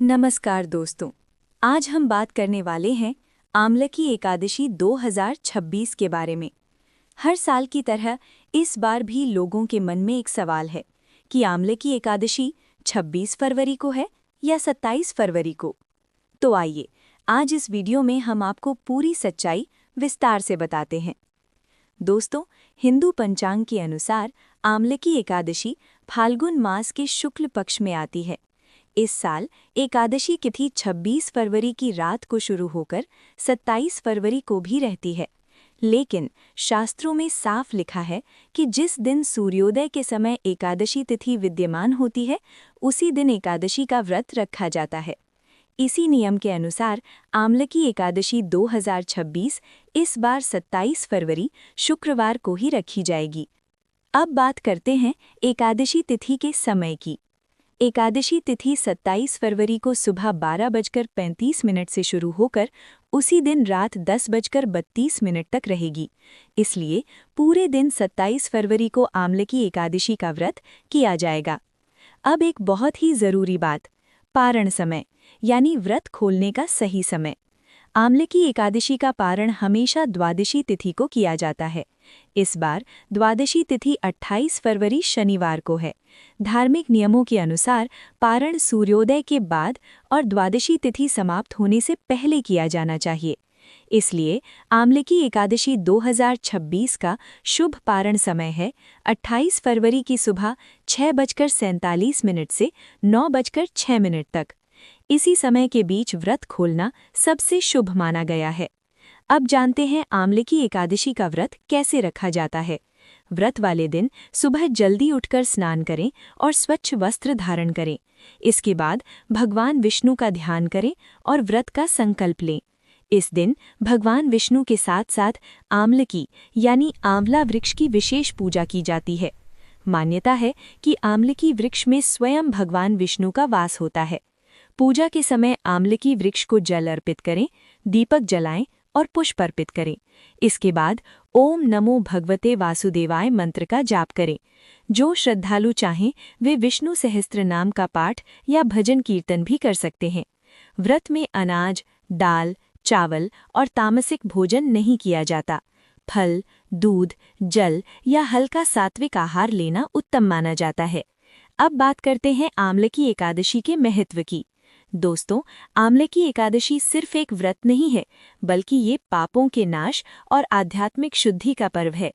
नमस्कार दोस्तों, आज हम बात करने वाले हैं आमलकी एकादशी 2026 के बारे में। हर साल की तरह इस बार भी लोगों के मन में एक सवाल है कि आमलकी एकादशी 26 फरवरी को है या 27 फरवरी को। तो आइए, आज इस वीडियो में हम आपको पूरी सच्चाई विस्तार से बताते हैं। दोस्तों, हिंदू पंचांग के अनुसार आमलकी एकादशी फाल्गुन मास के शुक्ल पक्ष में आती है। इस साल एकादशी तिथि 26 फरवरी की रात को शुरू होकर 27 फरवरी को भी रहती है, लेकिन शास्त्रों में साफ लिखा है कि जिस दिन सूर्योदय के समय एकादशी तिथि विद्यमान होती है, उसी दिन एकादशी का व्रत रखा जाता है। इसी नियम के अनुसार आमलकी एकादशी 2026 इस बार 27 फरवरी शुक्रवार को ही रखी जाएगी। अब बात करते हैं एकादशी तिथि के समय की। एकादशी तिथि 27 फरवरी को सुबह 12:35 से शुरू होकर उसी दिन रात 10:32 तक रहेगी। इसलिए पूरे दिन 27 फरवरी को आमलकी एकादशी का व्रत किया जाएगा। अब एक बहुत ही ज़रूरी बात, पारण समय यानी व्रत खोलने का सही समय। आमलकी एकादशी का पारण हमेशा द्वादशी तिथि को किया जाता है। इस बार द्वादशी तिथि 28 फरवरी शनिवार को है। धार्मिक नियमों के अनुसार पारण सूर्योदय के बाद और द्वादशी तिथि समाप्त होने से पहले किया जाना चाहिए। इसलिए आमलकी एकादशी 2026 का शुभ पारण समय है 28 फरवरी की सुबह 6:47 से 9:06 तक। इसी समय के बीच व्रत खोलना सबसे शुभ माना गया है। अब जानते हैं आमलकी एकादशी का व्रत कैसे रखा जाता है। व्रत वाले दिन सुबह जल्दी उठकर स्नान करें और स्वच्छ वस्त्र धारण करें। इसके बाद भगवान विष्णु का ध्यान करें और व्रत का संकल्प लें। इस दिन भगवान विष्णु के साथ साथ आमलकी यानी आंवला वृक्ष की विशेष पूजा की जाती है। मान्यता है कि आमलकी वृक्ष में स्वयं भगवान विष्णु का वास होता है। पूजा के समय आमलकी वृक्ष को जल अर्पित करें, दीपक जलाएं और पुष्प अर्पित करें। इसके बाद ओम नमो भगवते वासुदेवाय मंत्र का जाप करें। जो श्रद्धालु चाहें वे विष्णु सहस्त्र नाम का पाठ या भजन कीर्तन भी कर सकते हैं। व्रत में अनाज, दाल, चावल और तामसिक भोजन नहीं किया जाता। फल, दूध, जल या हल्का सात्विक आहार लेना उत्तम माना जाता है। अब बात करते हैं आमलकी एकादशी के महत्व की। दोस्तों, आमलकी एकादशी सिर्फ एक व्रत नहीं है, बल्कि ये पापों के नाश और आध्यात्मिक शुद्धि का पर्व है।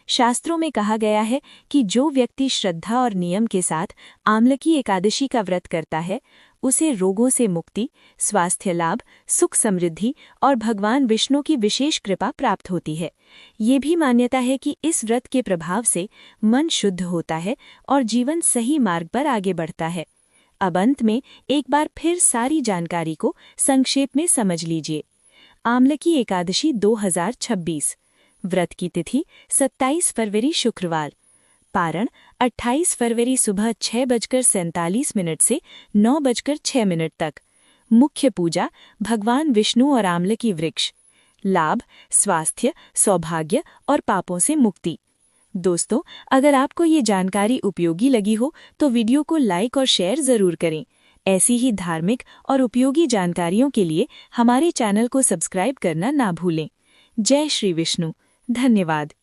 शास्त्रों में कहा गया है कि जो व्यक्ति श्रद्धा और नियम के साथ आमलकी एकादशी का व्रत करता है, उसे रोगों से मुक्ति, स्वास्थ्य लाभ, सुख समृद्धि और भगवान विष्णु की विशेष कृपा प्राप्त होती है। ये भी मान्यता है कि इस व्रत के प्रभाव से मन शुद्ध होता है और जीवन सही मार्ग पर आगे बढ़ता है। अब अंत में एक बार फिर सारी जानकारी को संक्षेप में समझ लीजिए। आमलकी एकादशी 2026, व्रत की तिथि 27 फरवरी शुक्रवार, पारण 28 फरवरी सुबह 6:47 से 9:06 तक। मुख्य पूजा भगवान विष्णु और आमलकी वृक्ष। लाभ स्वास्थ्य, सौभाग्य और पापों से मुक्ति। दोस्तों, अगर आपको ये जानकारी उपयोगी लगी हो तो वीडियो को लाइक और शेयर ज़रूर करें। ऐसी ही धार्मिक और उपयोगी जानकारियों के लिए हमारे चैनल को सब्सक्राइब करना ना भूलें। जय श्री विष्णु। धन्यवाद।